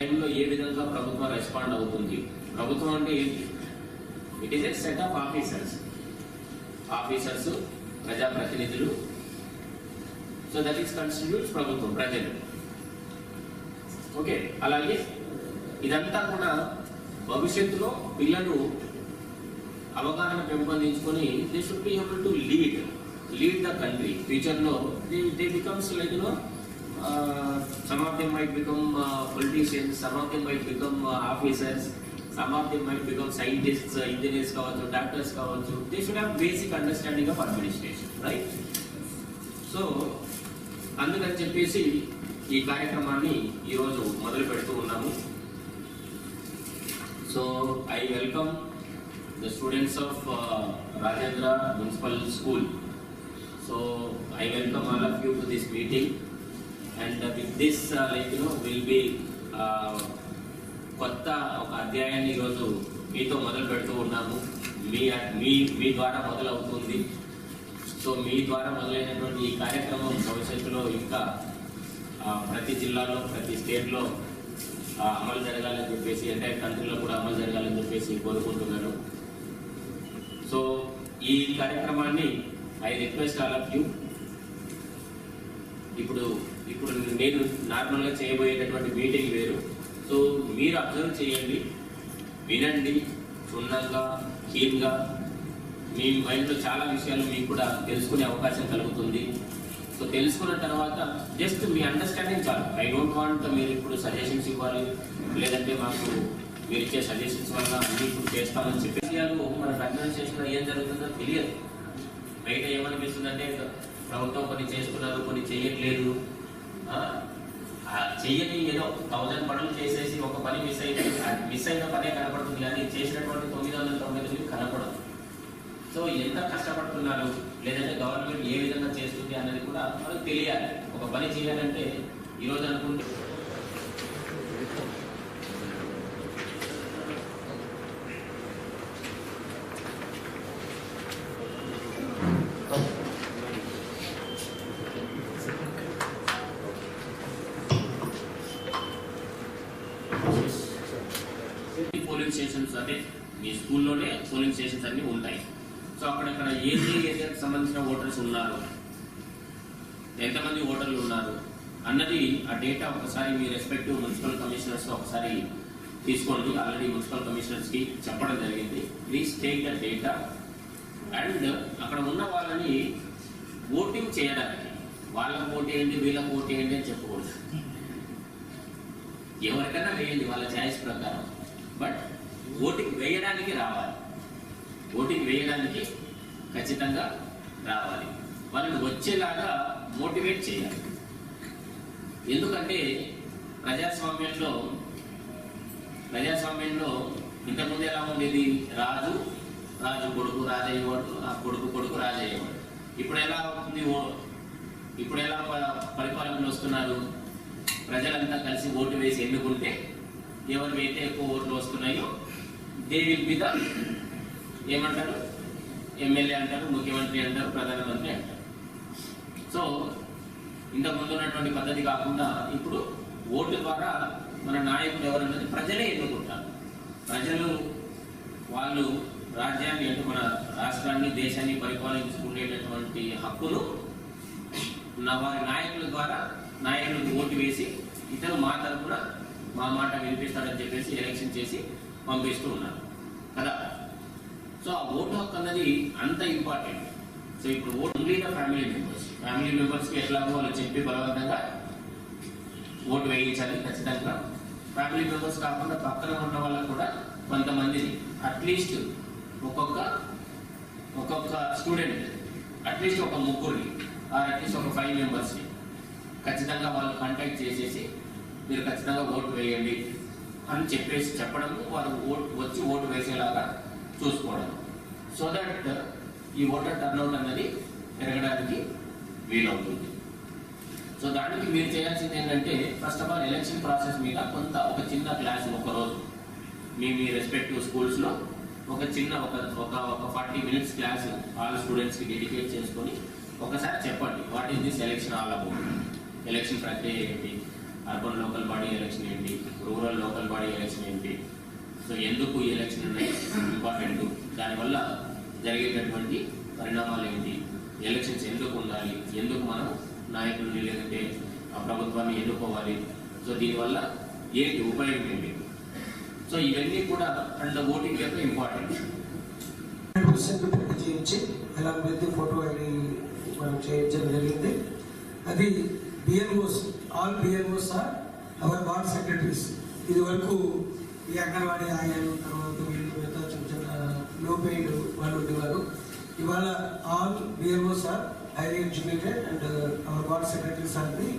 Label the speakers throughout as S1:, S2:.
S1: టైంలో ఏ విధంగా ప్రభుత్వం రెస్పాండ్ అవుతుంది. ప్రభుత్వం అంటే ఏంటి? It is a set of officers, ప్రజాప్రతినిధులు. సో దట్ ఈస్ కాన్స్టిట్యూట్స్ ప్రభుత్వం, ప్రజలు. ఓకే, అలాగే ఇదంతా కూడా భవిష్యత్తులో పిల్లలు అవగాహన పెంపొందించుకొని they should be able to lead the country. ఫ్యూచర్లో they becomes like some of them might become politicians, some of them might become officers, some of them might become scientists, engineers kavachu, doctors kavachu. They should have basic understanding of administration, right? So అందుకని చెప్పేసి ఈ కార్యక్రమాన్ని ఈరోజు మొదలు పెడుతూ ఉన్నాము. So I welcome the students of Rajendra municipal school. So I welcome all of you to this meeting. And with this will be కొత్త ఒక అధ్యాయాన్ని ఈరోజు మీతో మొదలు పెడుతూ ఉన్నాము. మీ ద్వారా మొదలవుతుంది. సో మీ ద్వారా మొదలైనటువంటి ఈ కార్యక్రమం భవిష్యత్తులో ఇంకా ప్రతి జిల్లాలో, ప్రతి స్టేట్లో అమలు జరగాలని చెప్పేసి, ఎంటైర్ కంట్రీలో కూడా అమలు జరగాలని చెప్పేసి కోరుకుంటున్నాను. సో ఈ కార్యక్రమాన్ని I request all of you. ఇప్పుడు నేను నార్మల్గా చేయబోయేటటువంటి మీటింగ్ వేరు. సో మీరు అబ్జర్వ్ చేయండి, వినండి క్షుణ్ణంగా, కీన్గా. మీ మైండ్లో చాలా విషయాలు మీకు కూడా తెలుసుకునే అవకాశం కలుగుతుంది. సో తెలుసుకున్న తర్వాత జస్ట్ మీ అండర్స్టాండింగ్ చాలు. ఐ డోంట్ వాంట్ మీరు ఇప్పుడు సజెషన్స్ ఇవ్వాలి, లేదంటే మాకు మీరు ఇచ్చే సజెషన్స్ వల్ల అన్ని ఇప్పుడు చేస్తామని చెప్పే విషయాలు మన అడ్మినిస్ట్రేషన్లో ఏం జరుగుతుందో తెలియదు. బయట ఏమనిపిస్తుందంటే ప్రభుత్వం కొన్ని చేస్తున్నారు, కొన్ని చేయట్లేదు. చెయ్యని ఏదో 1000 పనులు చేసేసి ఒక పని మిస్ అయిన పనే కనపడుతుంది, కానీ చేసినటువంటి 999 కనపడదు. సో ఎంత కష్టపడుతున్నారు, లేదంటే గవర్నమెంట్ ఏ విధంగా చేస్తుంది అన్నది కూడా మనకు తెలియాలి. ఒక పని చేయాలంటే ఈరోజు అనుకుంటే పోలింగ్ స్టేషన్స్, అంటే మీ స్కూల్లోనే పోలింగ్ స్టేషన్స్ అన్నీ ఉంటాయి. సో అక్కడక్కడ ఏరియాకి సంబంధించిన ఓటర్స్ ఉన్నారు, ఎంతమంది ఓటర్లు ఉన్నారు అన్నది ఆ డేటా ఒకసారి మీ రెస్పెక్టివ్ మున్సిపల్ కమిషనర్స్ ఒకసారి తీసుకోండి. ఆల్రెడీ మున్సిపల్ కమిషనర్స్కి చెప్పడం జరిగింది. Please take the data. And అక్కడ ఉన్న వాళ్ళని ఓటింగ్ చేయడానికి, వాళ్ళకు ఓటు వేయండి, వీళ్ళకు ఓటు వేయండి అని చెప్పకూడదు. ఎవరికైనా వేయండి వాళ్ళ ఛాయిస్ ప్రకారం, బట్ ఓటింగ్ వేయడానికి రావాలి. ఓటింగ్ వేయడానికి ఖచ్చితంగా రావాలి. వాళ్ళని వచ్చేలాగా మోటివేట్ చేయాలి. ఎందుకంటే ప్రజాస్వామ్యంలో ఇంతకుముందు ఎలా ఉండేది? రాజు కొడుకు రాజయ్యేవాడు, ఆ కొడుకు రాజయ్యేవాడు. ఇప్పుడు ఎలా అవుతుంది? ఇప్పుడు ఎలా పరిపాలనలు వస్తున్నారు? ప్రజలంతా కలిసి ఓటు వేసి ఎన్నుకుంటే ఎవరివైతే ఎక్కువ ఓట్లు వస్తున్నాయో దే విల్ బి ద ఏమంటారు, ఎమ్మెల్యే అంటారు, ముఖ్యమంత్రి అంటారు, ప్రధానమంత్రి అంటారు. సో ఇంతకుముందు ఉన్నటువంటి పద్ధతి కాకుండా ఇప్పుడు ఓటు ద్వారా మన నాయకులు ఎవరన్నది ప్రజలే ఎన్నుకుంటారు. ప్రజలు వాళ్ళు రాజ్యాన్ని, అంటే మన రాష్ట్రాన్ని, దేశాన్ని పరిపాలించుకునేటటువంటి హక్కును వారి నాయకుల ద్వారా నాయకులకు ఓటు వేసి ఇతను మా తరఫున మా మాట వినిపిస్తాడని చెప్పేసి ఎలక్షన్ చేసి పంపిస్తూ ఉన్నారు కదా. సో ఆ ఓటు హక్కు అన్నది అంత ఇంపార్టెంట్. సో ఇప్పుడు ఓటు ఓన్లీ ద ఫ్యామిలీ మెంబర్స్కి ఎట్లాగో వాళ్ళు చెప్పి బలవంతంగా ఓటు వేయించాలి ఖచ్చితంగా. ఫ్యామిలీ మెంబర్స్ కాకుండా పక్కన ఉన్న వాళ్ళకు కూడా కొంతమందిని అట్లీస్ట్ ఒక్కొక్క స్టూడెంట్ అట్లీస్ట్ ఒక ముగ్గురిని అట్లీస్ట్ ఒక 5 మెంబర్స్ని ఖచ్చితంగా వాళ్ళు కాంటాక్ట్ చేసేసి మీరు ఖచ్చితంగా ఓటు వేయండి అని చెప్పడము, వారు వచ్చి ఓటు వేసేలాగా చూసుకోవడం. సో దట్ ఈ ఓటర్ టర్న్అవుట్ అన్నది పెరగడానికి వీలవుతుంది. సో దానికి మీరు చేయాల్సింది ఏంటంటే, first of all election process మీద ఒక చిన్న క్లాస్ ఒకరోజు మీ రెస్పెక్టివ్ స్కూల్స్లో ఒక 40 minutes క్లాస్ ఆల్ స్టూడెంట్స్కి డెడికేట్ చేసుకొని ఒకసారి చెప్పండి what is this election all about, election ప్రక్రియ ఏంటి, అర్బన్ లోకల్ బాడీ ఎలక్షన్ ఏంటి, రూరల్ లోకల్ బాడీ ఎలక్షన్ ఏంటి, సో ఎందుకు ఈ ఎలక్షన్ ఇంపార్టెంట్, దానివల్ల జరిగేటటువంటి పరిణామాలు ఏంటి, ఎలక్షన్స్ ఎందుకు ఉండాలి, ఎందుకు మనం నాయకుల్ని లేదంటే ఆ ప్రభుత్వాన్ని ఎన్నుకోవాలి, సో దీనివల్ల ఏంటి ఉపయోగం ఏంటి, సో ఇవన్నీ కూడా అండ్ ఓటింగ్ యొక్క ఇంపార్టెంట్.
S2: చేయించి ఎలా ప్రతి ఫోటో ఐడి మనం చేయించడం జరిగింది. అది BLOs, all BLOs are our ward secretaries. ఇది వరకు ఈ అంగన్వాడీ ఆయాలు తర్వాత వీళ్ళు మిగతా చిన్న చిన్న లో పెయిడ్ వాళ్ళు ఉండేవారు. ఇవాళ all BLOs are highly educated and our ward secretaries are the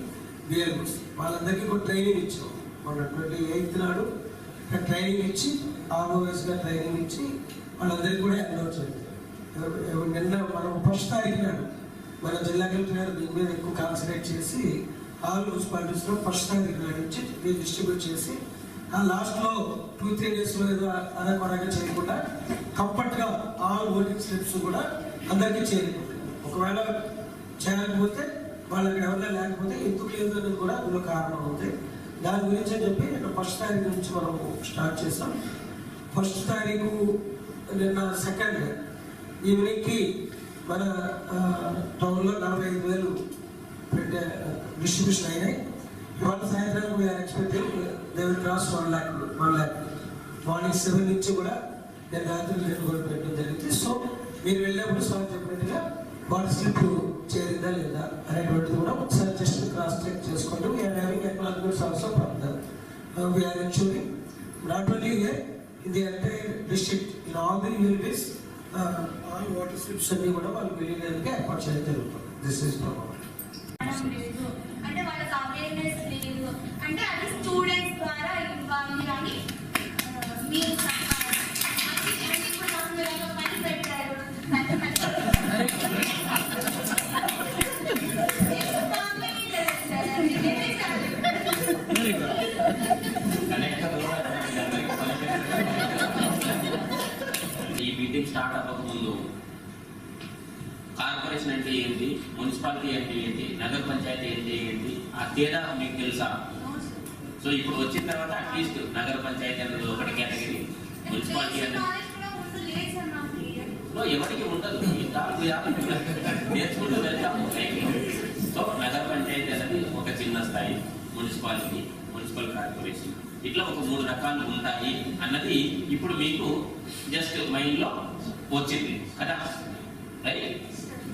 S2: BLOs. వాళ్ళందరికీ కూడా ట్రైనింగ్ ఇచ్చాం. మన 28th నాడు ట్రైనింగ్ ఇచ్చి ఆర్ఓఎస్గా ట్రైనింగ్ ఇచ్చి వాళ్ళందరికీ కూడా అలౌట్ చేయాలి. నిన్న మనం 1st తారీఖు నాడు మన జిల్లా కలెక్టర్ గారు దీని మీద ఎక్కువ కాన్సన్ట్రేట్ చేసి ఆల్ మున్సిపాలిటీస్లో 1st తారీఖు నాడు నుంచి డిస్ట్రిబ్యూట్ చేసి ఆ లాస్ట్లో 2-3 డేస్లో ఏదో అరకొరగా చేయకుండా కంఫర్ట్గా ఆల్ ఓటింగ్ స్లిప్స్ కూడా అందరికీ చేరుకుంటాయి. ఒకవేళ చేయకపోతే వాళ్ళకి ఎవరైనా లేకపోతే ఎందుకు లేదు అనేది కూడా అందులో కారణం అవుతాయి. దాని గురించి అని చెప్పి నిన్న 1st తారీఖు నుంచి మనం స్టార్ట్ చేస్తాం. 1st తారీఖు నిన్న 2nd ఈవినింగ్కి మన టౌన్లో 45,000 డిస్ట్రిబ్యూషన్ అయినాయి. ఇవాళ సాయంత్రం we are expecting they will cross 1 lakh. Morning 7 నుంచి కూడా నేను రాత్రి కూడా పెట్టడం జరిగింది. సో మీరు వెళ్ళినప్పుడు సార్ చెప్పినట్టుగా వాటి స్లిప్ చేరిందా లేదా అనేటువంటిది కూడా ఒకసారి జస్ట్ క్రాస్ చెక్ చేసుకోండి. We are having acknowledgements also from them. We are ensuring not only in the entire district in all the unities all voter slips అన్ని కూడా వాళ్ళు వెళ్ళేందుకు ఏర్పాటు చేయడం జరుగుతుంది. This is problem.
S3: అంటే వాళ్ళకి అవేర్నెస్ లేదు అంటే అది స్టూడెంట్స్ ద్వారా ఇవ్వాలి అని మీరు పని పెట్టారు.
S1: ఈ మీటింగ్ స్టార్ట్ అవ్వకముందు కార్పొరేషన్ అంటే ఏంటి, మున్సిపాలిటీ అంటే ఏంటి, నగర పంచాయతీ అంటే ఏంటి, ఆ తేడా మీకు తెలుసా? సో ఇప్పుడు వచ్చిన తర్వాత అట్లీస్ట్ నగర పంచాయతీ అన్నది ఒకటి కేటగిరీ, మున్సిపాలిటీ అన్నది ఎవరికి ఉండదు. నేర్చుకుంటూ వెళ్తాము. సో నగర పంచాయతీ అనేది ఒక చిన్న స్థాయి, మున్సిపాలిటీ, మున్సిపల్ కార్పొరేషన్, ఇట్లా ఒక 3 రకాలు ఉంటాయి అన్నది ఇప్పుడు మీకు జస్ట్ మైండ్లో వచ్చింది కదా, right?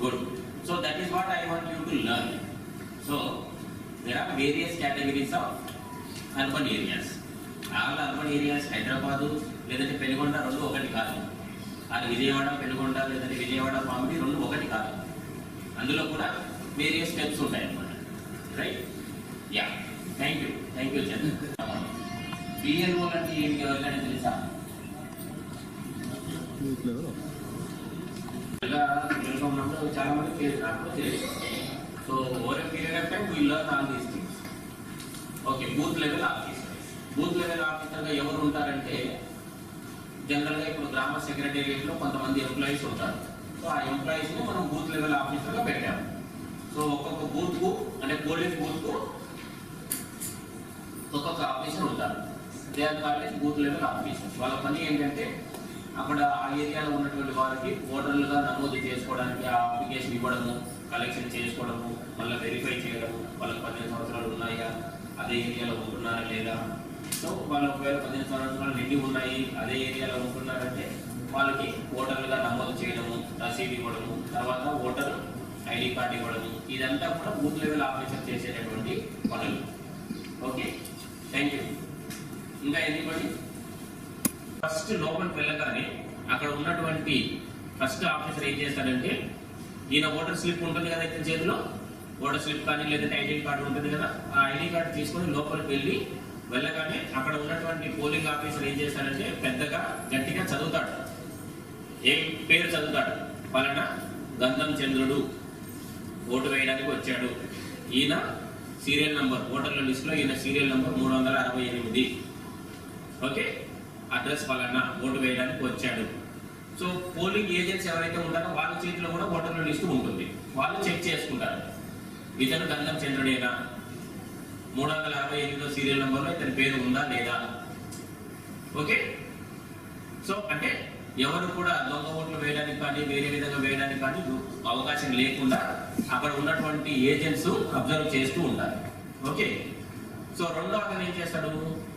S1: Good. So that is what I want you to learn. So there are various categories of urban areas. All urban areas, Hyderabad, లేదంటే పెనుగొండ రెండు ఒకటి కాదు. అది విజయవాడ పెనుగొండ లేదంటే విజయవాడ పాంబి రెండు ఒకటి కాదు. అందులో కూడా వేరియస్ స్టెప్స్ ఉంటాయి అన్నమాట, right? Yeah, thank you Chandra. BLO అంటే ఏంటి ఎవరికైనా తెలుసా? ఉన్నప్పుడు చాలా మంది తెలియదు, నాకు తెలియదు. So over a period of time we learn all these things. Okay, booth level officer. Booth level ఆఫీసర్గా ఎవరు ఉంటారంటే జనరల్గా ఇప్పుడు గ్రామ సెక్రటేరియట్లో కొంతమంది ఎంప్లాయీస్ ఉంటారు. సో ఆ ఎంప్లాయీస్ని మనం బూత్ లెవెల్ ఆఫీసర్గా పెట్టాము. సో ఒక్కొక్క బూత్కు అంటే పోలింగ్ బూత్కు ఒక్కొక్క ఆఫీసర్ ఉంటారు. They are called booth level officers. వాళ్ళ పని ఏంటంటే అక్కడ ఆ ఏరియాలో ఉన్నటువంటి వారికి ఓటర్లుగా నమోదు చేసుకోవడానికి ఆ అప్లికేషన్ ఇవ్వడము, కలెక్షన్ చేసుకోవడము, మళ్ళీ వెరిఫై చేయడము, వాళ్ళకి 18 సంవత్సరాలు ఉన్నాయా, అదే ఏరియాలో ఉంటున్నారా లేదా. సో వాళ్ళు ఒకవేళ 18 సంవత్సరాలు నిండి ఉన్నాయి, అదే ఏరియాలో ఉంటున్నారంటే వాళ్ళకి ఓటర్లుగా నమోదు చేయడము, రసీదు ఇవ్వడము, తర్వాత ఓటర్ ఐడి కార్డు ఇవ్వడము, ఇదంతా కూడా బూత్ లెవెల్ ఆఫీసర్ చేసేటటువంటి పనులు. Okay, thank you. ఇంకా ఎన్నిబడి ఫస్ట్ లోపలికి వెళ్ళగానే అక్కడ ఉన్నటువంటి ఫస్ట్ ఆఫీసర్ ఏం చేస్తాడంటే, ఈయన ఓటర్ స్లిప్ ఉంటుంది కదా ఇతని చేతిలో, ఓటర్ స్లిప్ కానీ లేదంటే ఐడి కార్డు ఉంటుంది కదా, ఆ ఐడి కార్డు తీసుకొని లోపలికి వెళ్ళగానే అక్కడ ఉన్నటువంటి పోలింగ్ ఆఫీసర్ ఏం చేస్తాడంటే పెద్దగా గట్టిగా చదువుతాడు. ఏం పేరు చదువుతాడు? పలానా గంధం చంద్రుడు ఓటు వేయడానికి వచ్చాడు, ఈయన సీరియల్ నంబర్, ఓటర్ల లిస్టులో ఈయన సీరియల్ నంబర్ 368. ఓకే, అడ్రస్ పలానా ఓటు వేయడానికి వచ్చాడు. సో పోలింగ్ ఏజెంట్స్ ఎవరైతే ఉంటారో వాళ్ళ చేతిలో కూడా ఓటర్ల లిస్టు ఉంటుంది. వాళ్ళు చెక్ చేసుకుంటారు, ఇతను గంధం చంద్రుడేనా, 368వ సీరియల్ నెంబర్లో ఇతని పేరు ఉందా లేదా. ఓకే, సో అంటే ఎవరు కూడా దొంగ ఓట్లు వేయడానికి కానీ వేరే విధంగా వేయడానికి కానీ అవకాశం లేకుండా అక్కడ ఉన్నటువంటి ఏజెంట్స్ అబ్జర్వ్ చేస్తూ ఉంటారు. ఓకే, సో రెండో అతను ఏం చేస్తాడు,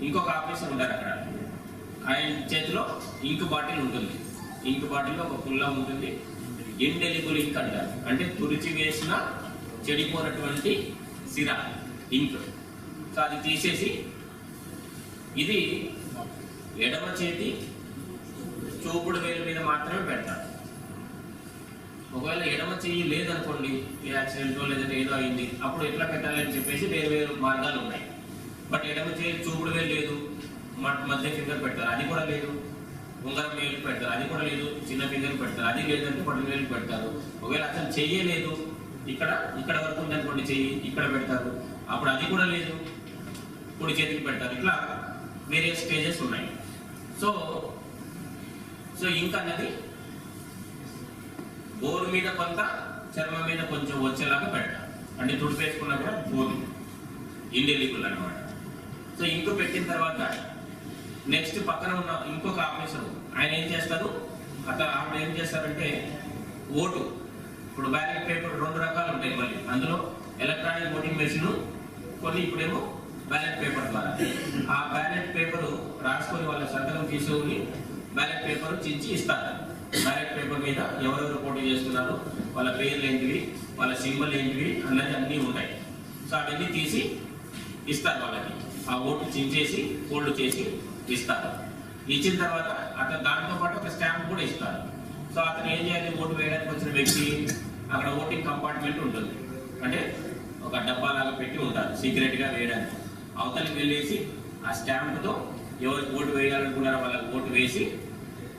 S1: ఇంకొక ఆఫీసర్ ఉంటారు అక్కడ, ఆయన చేతిలో ఇంక్ బాటిల్ ఉంటుంది. ఇంక్ బాటిల్లో ఒక పుల్ల ఉంటుంది, ఇండెలిబుల్ ఇంక్ అంటారు, అంటే తుడిచి వేసిన చెడిపోయినటువంటి సిరా ఇంక్. సో అది తీసేసి ఇది ఎడమ చేతి చూపుడు వేలు మీద మాత్రమే పెడతారు. ఒకవేళ ఎడమ చెయ్యి లేదనుకోండి, ఏ యాక్సిడెంటో లేదంటే ఏదో అయింది, అప్పుడు ఎట్లా పెట్టాలి అని చెప్పేసి వేరు వేరు మార్గాలు ఉన్నాయి. బట్ ఎడమ చెయ్యి చూపుడు వేలు లేదు, మధ్య ఫింగర్ పెడతారు, అది కూడా లేదు. ఉంగరం వేలు పెడతారు, అది కూడా లేదు. చిన్న ఫింగర్ పెడతారు, అది లేదంటే పట్టు వేలు పెడతారు. ఒకవేళ అసలు చెయ్యే లేదు, ఇక్కడ వరకు ఉంది అనుకోండి చెయ్యి, ఇక్కడ పెడతారు, అప్పుడు అది కూడా లేదు, కుడి చేతికి పెడతారు. ఇట్లా వేరే స్టేజెస్ ఉన్నాయి. సో ఇంక్ అన్నది బోరు మీద కొంత, చర్మం మీద కొంచెం వచ్చేలాగా పెడతారు, అంటే తుడిపేసుకున్నా కూడా బోరు ఇండెలిబుల్ అనమాట. సో ఇంకు పెట్టిన తర్వాత నెక్స్ట్ పక్కన ఉన్న ఇంకొక ఆఫీసర్ ఆయన ఏం చేస్తారు, అప్పుడు ఏం చేస్తారంటే ఓటు, ఇప్పుడు బ్యాలెట్ పేపర్ 2 రకాలు ఉంటాయి. మళ్ళీ అందులో ఎలక్ట్రానిక్ ఓటింగ్ మెషిన్ కొన్ని, ఇప్పుడేమో బ్యాలెట్ పేపర్ ద్వారా ఆ బ్యాలెట్ పేపర్ రాసుకొని వాళ్ళ సంతకం తీసుకొని బ్యాలెట్ పేపర్ చించి ఇస్తారు. బ్యాలెట్ పేపర్ మీద ఎవరెవరు పోటీ చేస్తున్నారు, వాళ్ళ పేర్లు ఏంటివి, వాళ్ళ సింబల్ ఏంటివి అన్నది అన్నీ ఉంటాయి. సో అవన్నీ తీసి ఇస్తారు వాళ్ళకి. ఆ ఓటు చించేసి ఫోల్డ్ చేసి ఇస్తారు. ఇచ్చిన తర్వాత అతను దాంతో పాటు ఒక స్టాంప్ కూడా ఇస్తారు. సో అతను ఏం చేయాలి, ఓటు వేయడానికి వచ్చిన వ్యక్తి అక్కడ ఓటింగ్ కంపార్ట్మెంట్ ఉంటుంది, అంటే ఒక డబ్బా లాగా పెట్టి ఉంటారు సీక్రెట్గా వేయడానికి. అవతలికి వెళ్ళేసి ఆ స్టాంప్తో ఎవరికి ఓటు వేయాలనుకున్నారో వాళ్ళకి ఓటు వేసి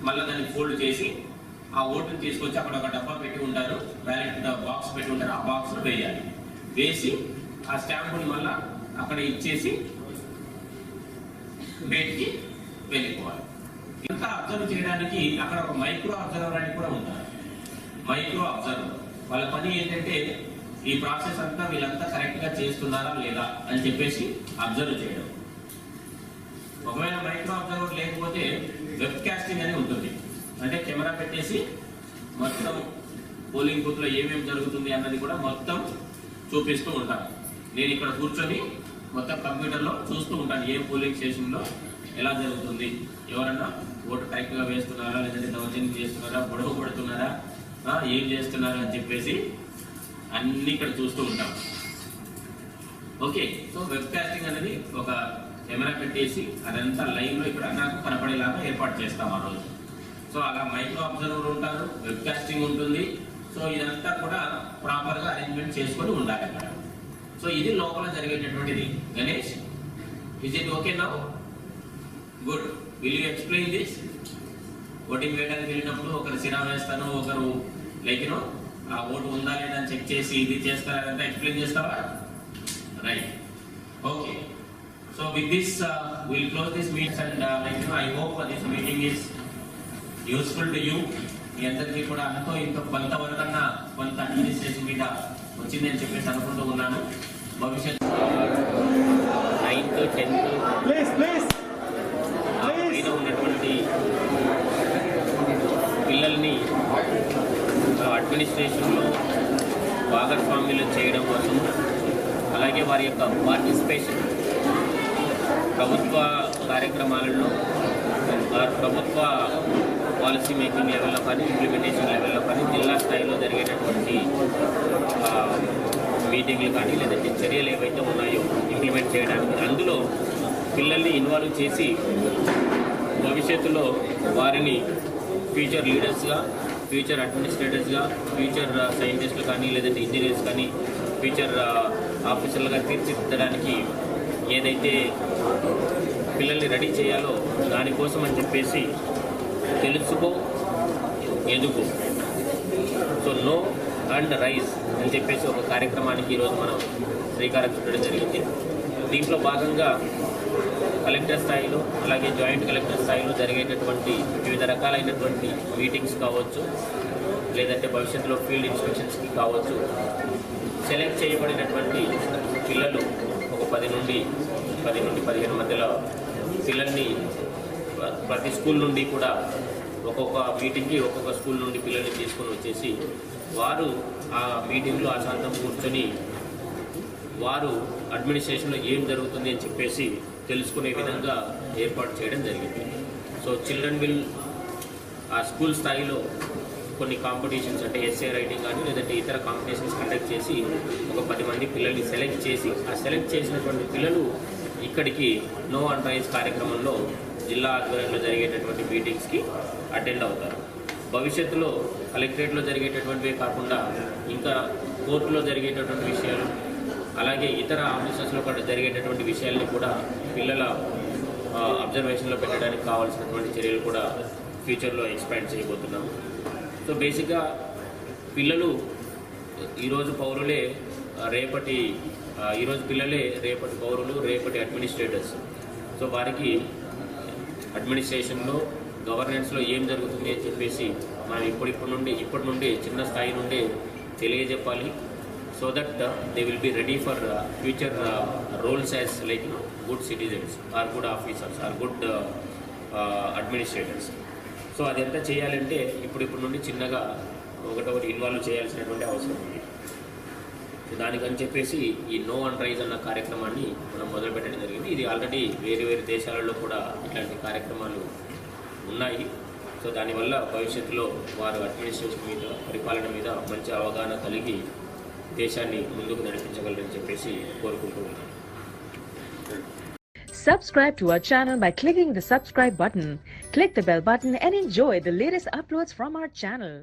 S1: మళ్ళీ దాన్ని ఫోల్డ్ చేసి ఆ ఓటుని తీసుకొచ్చి అక్కడ ఒక డబ్బా పెట్టి ఉంటారు, బ్యాలెట్ బాక్స్ పెట్టి ఉంటారు, ఆ బాక్స్లో వేయాలి. వేసి ఆ స్టాంపుని మళ్ళీ అక్కడ ఇచ్చేసి బయటికి వెళ్ళిపోవాలి. ఇంకా అబ్జర్వ్ చేయడానికి అక్కడ ఒక మైక్రో అబ్జర్వర్ అని కూడా ఉంటారు. మైక్రో అబ్జర్వర్ వాళ్ళ పని ఏంటంటే ఈ ప్రాసెస్ అంతా వీళ్ళంతా కరెక్ట్గా చేస్తున్నారా లేదా అని చెప్పేసి అబ్జర్వ్ చేయడం. ఒకవేళ మైక్రో అబ్జర్వర్ లేకపోతే వెబ్ కాస్టింగ్ అని ఉంటుంది, అంటే కెమెరా పెట్టేసి మొత్తం పోలింగ్ బూత్లో ఏమేమి జరుగుతుంది అన్నది కూడా మొత్తం చూపిస్తూ ఉంటాను. నేను ఇక్కడ కూర్చొని మొత్తం కంప్యూటర్లో చూస్తూ ఉంటాను ఏ పోలింగ్ స్టేషన్లో ఎలా జరుగుతుంది, ఎవరన్నా ఓటు కరెక్ట్గా వేస్తున్నారా లేదంటే దౌర్జన్యం చేస్తున్నారా, గొడవ పడుతున్నారా, ఏం చేస్తున్నారా అని చెప్పేసి అన్ని ఇక్కడ చూస్తూ ఉంటాం. ఓకే, సో వెబ్ కాస్టింగ్ అనేది ఒక కెమెరా పెట్టేసి అదంతా లైవ్లో ఇక్కడ నాకు కనపడేలాగా ఏర్పాటు చేస్తాం ఆ రోజు. సో అలా మైక్రో అబ్జర్వర్ ఉంటారు, వెబ్ కాస్టింగ్ ఉంటుంది. సో ఇదంతా కూడా ప్రాపర్గా అరేంజ్మెంట్ చేసుకొని ఉండాలి అక్కడ. సో ఇది లోపల జరిగేటటువంటిది. Ganesh, is it okay now? Good. Will you explain this? Voting వేయడానికి వెళ్ళినప్పుడు ఒకరు సిరా వేస్తాను, ఒకరు లైక్ ఆ ఓటు ఉందా లేదా అని చెక్ చేసి ఇది చేస్తారా, అదంతా ఎక్స్ప్లెయిన్ చేస్తావా? Right, okay. So with this will close this meets and I hope this meeting is useful to you. మీ అందరికీ కూడా అంతో ఇంత కొంతవరకన్నా కొంత అడ్మినిస్ట్రేషన్ మీద వచ్చిందని చెప్పేసి అనుకుంటూ ఉన్నాను. భవిష్యత్తు 9th 10th పైన ఉన్నటువంటి పిల్లల్ని అడ్మినిస్ట్రేషన్లో భాగస్వామ్యులు చేయడం కోసం, అలాగే వారి యొక్క పార్టిసిపేషన్ ప్రభుత్వ కార్యక్రమాలలో, ప్రభుత్వ పాలసీ మేకింగ్ లెవెల్లో కానీ ఇంప్లిమెంటేషన్ లెవెల్లో కానీ జిల్లా స్థాయిలో జరిగేటటువంటి మీటింగ్లు కానీ లేదంటే చర్యలు ఏవైతే ఉన్నాయో ఇంప్లిమెంట్ చేయడానికి, అందులో పిల్లల్ని ఇన్వాల్వ్ చేసి భవిష్యత్తులో వారిని ఫ్యూచర్ లీడర్స్గా, ఫ్యూచర్ అడ్మినిస్ట్రేటర్స్గా, ఫ్యూచర్ సైంటిస్టులు కానీ లేదంటే ఇంజనీర్స్ కానీ ఫ్యూచర్ ఆఫీసర్లుగా తీర్చిదిద్దడానికి ఏదైతే పిల్లల్ని రెడీ చేయాలో దానికోసం అని చెప్పేసి తెలుసుకో, ఎదుగు, సో నో అండ్ రైజ్ అని చెప్పేసి ఒక కార్యక్రమానికి ఈరోజు మనం శ్రీకారం చుట్టడం జరిగింది. దీంట్లో భాగంగా కలెక్టర్ స్థాయిలో అలాగే జాయింట్ కలెక్టర్ స్థాయిలో జరిగేటటువంటి వివిధ రకాలైనటువంటి మీటింగ్స్ కావచ్చు, లేదంటే భవిష్యత్తులో ఫీల్డ్ ఇన్స్పెక్షన్స్కి కావచ్చు, సెలెక్ట్ చేయబడినటువంటి పిల్లలు ఒక 10 నుండి 15 మధ్యలో పిల్లల్ని ప్రతి స్కూల్ నుండి కూడా ఒక్కొక్క మీటింగ్కి ఒక్కొక్క స్కూల్ నుండి పిల్లల్ని తీసుకొని వచ్చేసి వారు ఆ మీటింగ్లో అశాంతం కూర్చొని వారు అడ్మినిస్ట్రేషన్లో ఏం జరుగుతుంది అని చెప్పేసి తెలుసుకునే విధంగా ఏర్పాటు చేయడం జరిగింది. సో చిల్డ్రన్ విల్ ఆ స్కూల్ స్థాయిలో కొన్ని కాంపిటీషన్స్ అంటే ఎస్ఏ రైటింగ్ కానీ లేదంటే ఇతర కాంపిటీషన్స్ కండక్ట్ చేసి ఒక 10 మంది పిల్లల్ని సెలెక్ట్ చేసి ఆ సెలెక్ట్ చేసినటువంటి పిల్లలు ఇక్కడికి నో అండ్ రైజ్ కార్యక్రమంలో జిల్లా ఆధ్వర్యంలో జరిగేటటువంటి మీటింగ్స్కి అటెండ్ అవుతారు. భవిష్యత్తులో కలెక్టరేట్లో జరిగేటటువంటివే కాకుండా ఇంకా కోర్టులో జరిగేటటువంటి విషయాలు అలాగే ఇతర ఆఫీసెస్లో జరిగేటటువంటి విషయాల్ని కూడా పిల్లల అబ్జర్వేషన్లో పెట్టడానికి కావాల్సినటువంటి చర్యలు కూడా ఫ్యూచర్లో ఎక్స్పాండ్ చేయబోతున్నాము. సో బేసిక్గా పిల్లలు ఈరోజు పౌరులే రేపటి పౌరులు, రేపటి అడ్మినిస్ట్రేటర్స్. సో వారికి అడ్మినిస్ట్రేషన్లో గవర్నెన్స్లో ఏం జరుగుతుంది అని చెప్పేసి మనం ఇప్పటి నుండి చిన్న స్థాయి నుండి తెలియజెప్పాలి. So that they will be ready for future roles as like good citizens or good officers or good administrators. So అదంతా చేయాలంటే ఇప్పుడు నుండి చిన్నగా ఒకటొకటి ఇన్వాల్వ్ చేయాల్సినటువంటి అవసరం ఉంది. దానికని చెప్పేసి ఈ నో అండ్ రైజ్ అన్న కార్యక్రమాన్ని మనం మొదలుపెట్టడం జరిగింది. ఇది ఆల్రెడీ వేరే దేశాలలో కూడా ఇట్లాంటి కార్యక్రమాలు ఉన్నాయి. సో దానివల్ల భవిష్యత్తులో వారు అడ్మినిస్ట్రేషన్ మీద, పరిపాలన మీద మంచి అవగాహన కలిగి దేశాన్ని ముందుకు నడిపించగలరని చెప్పేసి కోరుకుంటున్నాను.
S4: Subscribe to our channel by clicking the subscribe button. Click the bell button and enjoy the latest uploads from our channel.